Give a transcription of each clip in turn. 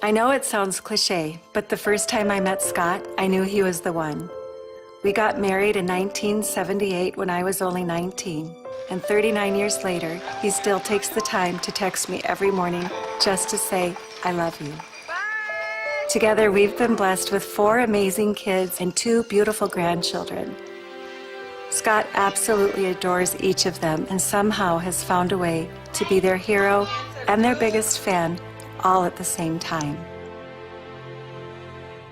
I know it sounds cliche, but the first time I met Scott, I knew he was the one. We got married in 1978 when I was only 19, and 39 years later, he still takes the time to text me every morning just to say, I love you. Together, we've been blessed with 4 amazing kids and 2 beautiful grandchildren. Scott absolutely adores each of them and somehow has found a way to be their hero and their biggest fan all at the same time.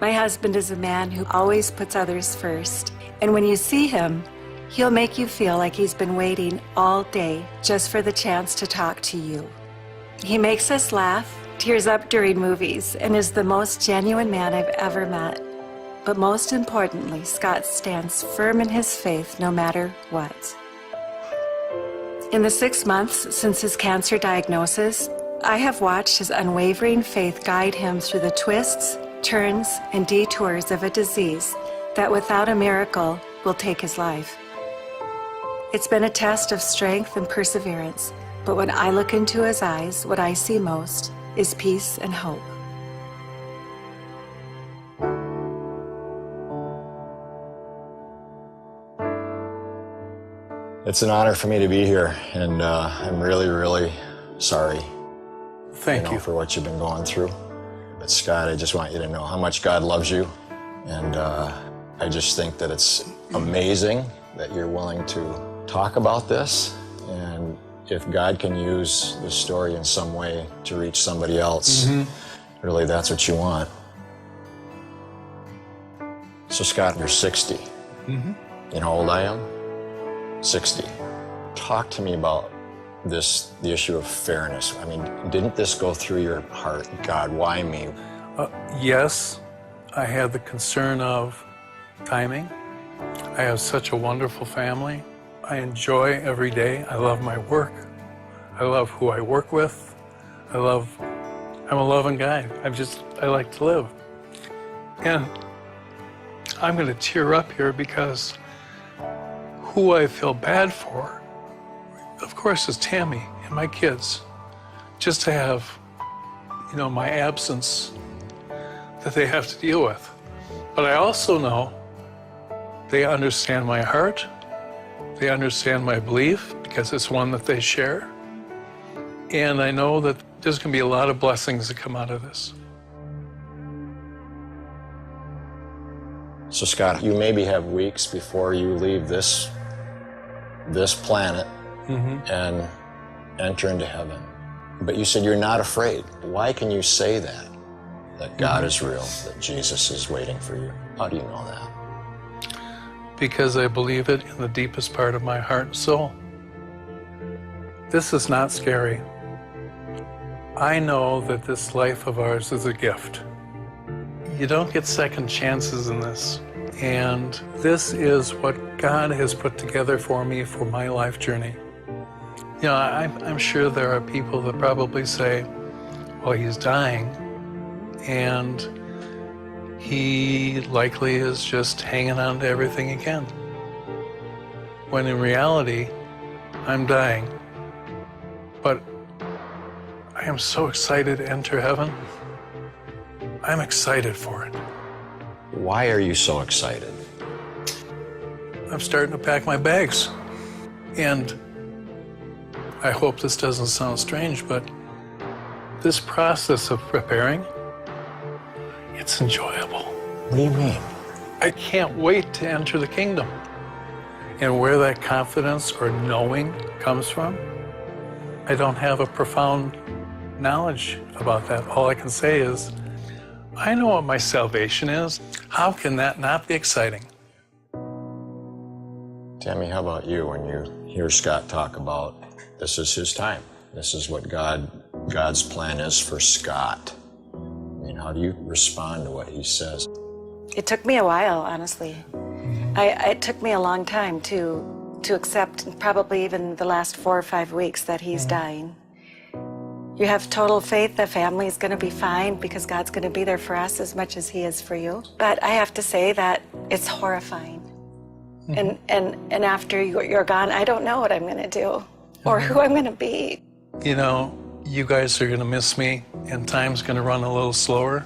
My husband is a man who always puts others first, and when you see him, he'll make you feel like he's been waiting all day just for the chance to talk to you. He makes us laugh, tears up during movies, and is the most genuine man I've ever met. But most importantly, Scott stands firm in his faith no matter what. In the 6 months since his cancer diagnosis, I have watched his unwavering faith guide him through the twists, turns, and detours of a disease that without a miracle will take his life. It's been a test of strength and perseverance, but when I look into his eyes, what I see most is peace and hope. It's an honor for me to be here, and I'm really, really sorry. Thank you for what you've been going through. But Scott, I just want you to know how much God loves you, and I just think that it's amazing that you're willing to talk about this, and if God can use this story in some way to reach somebody else, really that's what you want. So Scott, you're 60. You know how old I am? 60. Talk to me about the issue of fairness. I mean, didn't this go through your heart? God, why me? Yes, I had the concern of timing. I have such a wonderful family. I enjoy every day. I love my work. I love who I work with. I'm a loving guy. I like to live. And I'm going to tear up here because who I feel bad for, of course, is Tammy and my kids. Just to have, my absence that they have to deal with. But I also know they understand my heart. They understand my belief because it's one that they share. And I know that there's going to be a lot of blessings that come out of this. So Scott, you maybe have weeks before you leave this planet and enter into heaven. But you said you're not afraid. Why can you say that? That God is real, that Jesus is waiting for you. How do you know that? Because I believe it in the deepest part of my heart and soul. This is not scary. I know that this life of ours is a gift. You don't get second chances in this. And this is what God has put together for me for my life journey. I'm sure there are people that probably say, well, he's dying, and he likely is just hanging on to everything again. When in reality, I'm dying. But I am so excited to enter heaven. I'm excited for it. Why are you so excited? I'm starting to pack my bags. And I hope this doesn't sound strange, but this process of preparing, it's enjoyable. What do you mean? I can't wait to enter the kingdom. And where that confidence or knowing comes from, I don't have a profound knowledge about that. All I can say is, I know what my salvation is. How can that not be exciting? Tammy, how about you when you hear Scott talk about this is his time? This is what God's plan is for Scott. I mean, how do you respond to what he says? It took me a while, honestly. It took me a long time to accept, probably even the last 4 or 5 weeks, that he's dying. You have total faith the family's going to be fine because God's going to be there for us as much as he is for you. But I have to say that it's horrifying. And after you're gone, I don't know what I'm going to do or who I'm going to be. you guys are going to miss me and time's going to run a little slower.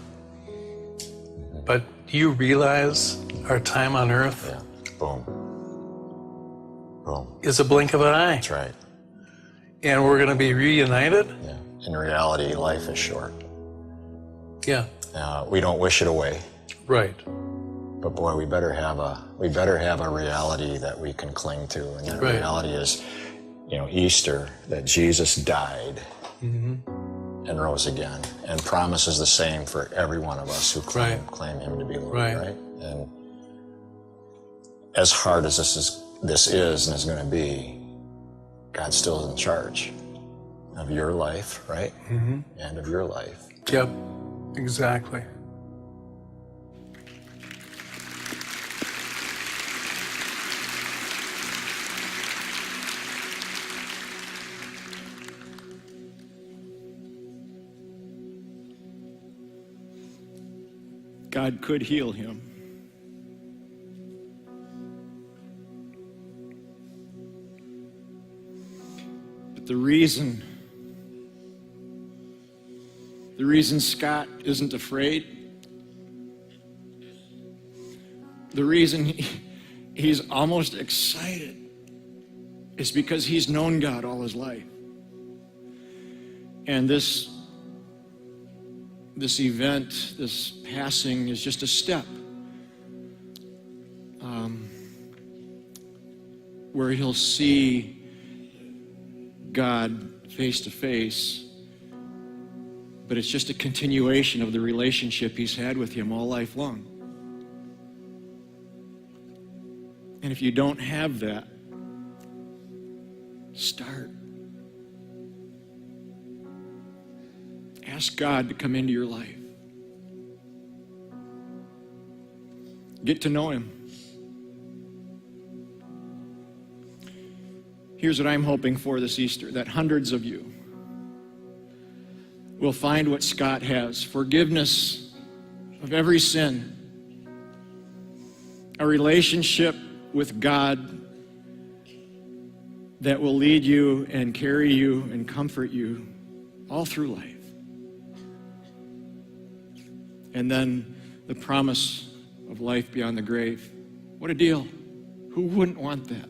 But do you realize our time on earth Yeah. Boom. Boom. is a blink of an eye? That's right. And we're going to be reunited? Yeah. In reality, life is short. Yeah. We don't wish it away. Right. But boy, we better have a reality that we can cling to, and that Right. reality is, Easter, that Jesus died and rose again, and promises the same for every one of us who claim Him to be Lord. Right. And as hard as this is and is going to be, God still is in charge of your life, right? And of your life. Yep. Exactly. God could heal him. But the reason Scott isn't afraid, the reason he's almost excited is because he's known God all his life. And this event, this passing, is just a step where he'll see God face to face, but it's just a continuation of the relationship he's had with him all life long. And if you don't have that, start. Ask God to come into your life. Get to know Him. Here's what I'm hoping for this Easter, that hundreds of you will find what Scott has: forgiveness of every sin, a relationship with God that will lead you and carry you and comfort you all through life. And then the promise of life beyond the grave. What a deal. Who wouldn't want that?